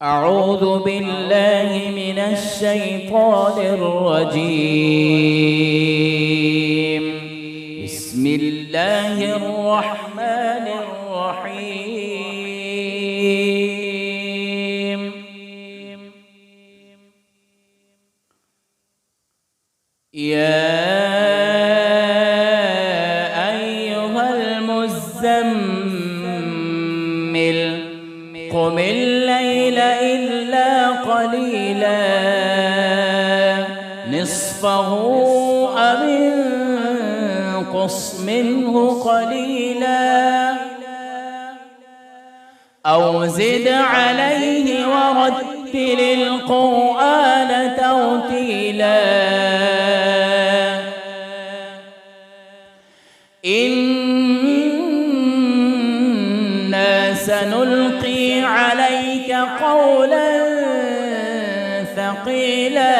أعوذ بالله من الشيطان الرجيم. بسم الله الرحمن الرحيم. يا أيها المزمل قم الليل إلا قليلا نصفه أو انقص منه قليلا أو زد عليه ورتل القرآن ترتيلا إنا سنلقي عليك قولا ثقيلا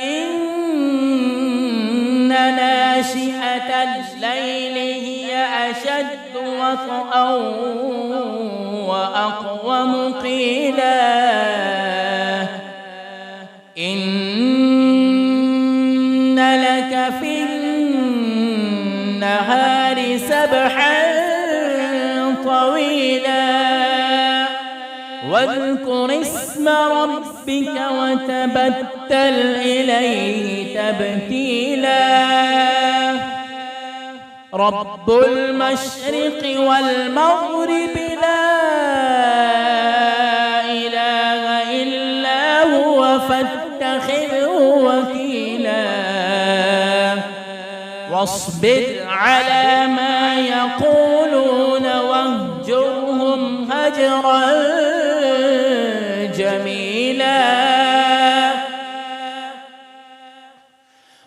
إن ناشئة الليل هي أشد وطئا وأقوم قيلا إن لك في النهار سبحا طويلا واذكر اسم ربك وتبتل إليه تبتيلا رب المشرق والمغرب لا إله إلا هو فاتخذه وكيلا واصبر على ما يقولون واهجرهم هجرا جميلا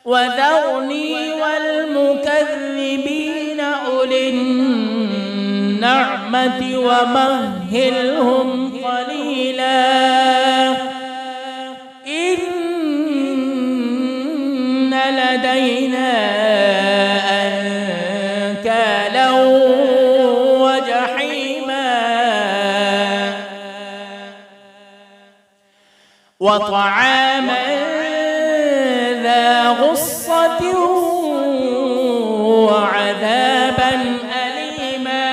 وذرني والمكذبين أولي النعمة ومهلهم قليلا إن لدينا أنكالا وجحيما وطعاما ذا غصة وعذابا أليما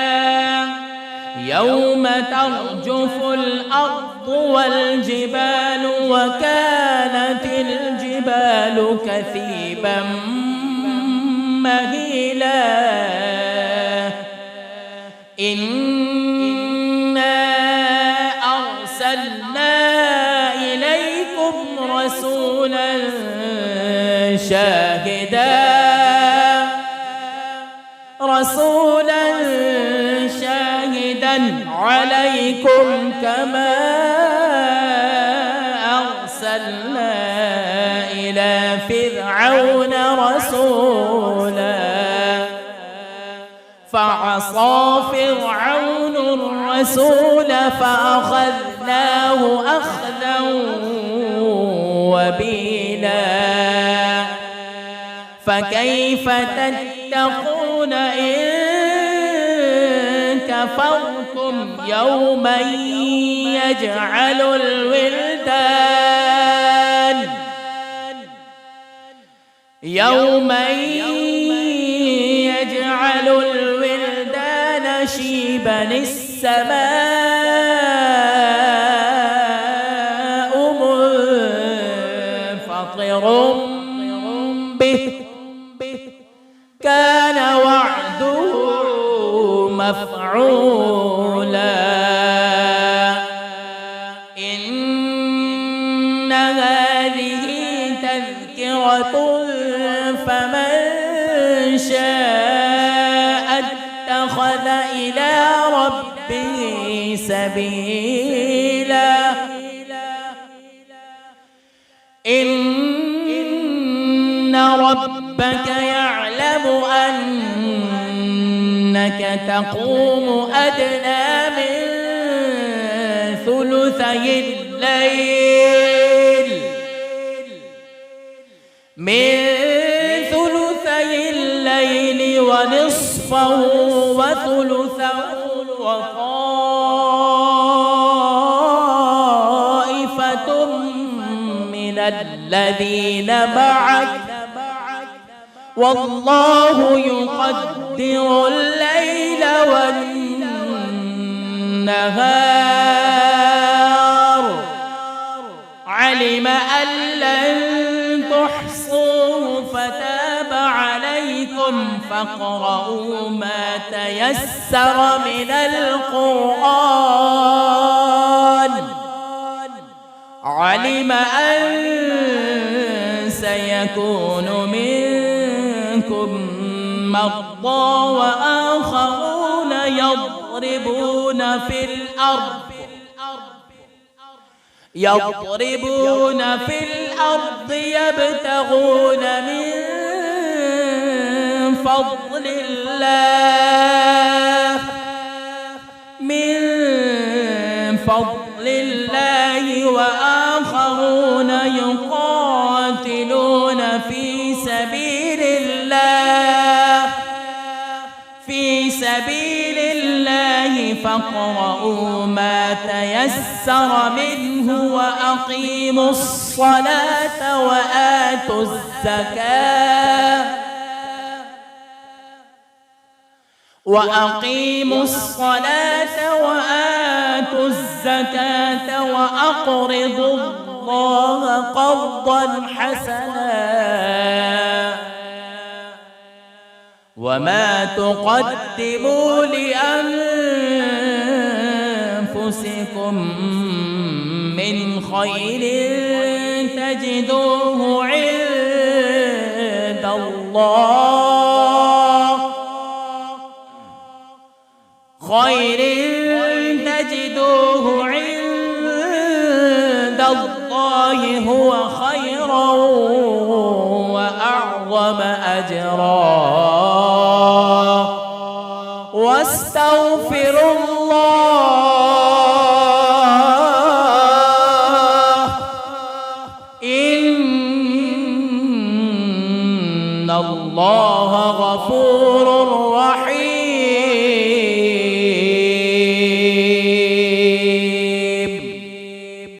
يوم ترجف الأرض والجبال وكانت الجبال كثيبا مهيلا إنا أرسلنا إليكم رسولا شاهدا عليكم كما أرسلنا إلى فرعون رسولا فعصى فرعون الرسول فأخذناه أخذا وبيلا فكيف تتقون إن كفرتم يوما يجعل الولدان شيبا السماء منفطر به كان وعده مفعولا إن هذه تذكرة فمن شاء اتخذ إلى ربه سبيلا إن ربك يعلم أنك تقوم أدنى من ثلثي الليل ونصفه وثلثه وطائفة الذين معك والله يقدر الليل والنهار علم أن لن تحصوه فتاب عليكم فاقرؤوا ما تيسر من القرآن علم أن سيكون منكم مرضى وآخرون يضربون في الأرض يبتغون من فضل الله وآخرون يقاتلون في سبيل الله فاقرؤوا ما تيسر منه وأقيموا الصلاة وآتوا الزكاة وأقرضوا الله قرضا حسنا وما تقدموا لأنفسكم من خير تجدوه عند الله هو خيرا وأعظم أجرا واستغفروا الله إن الله غفور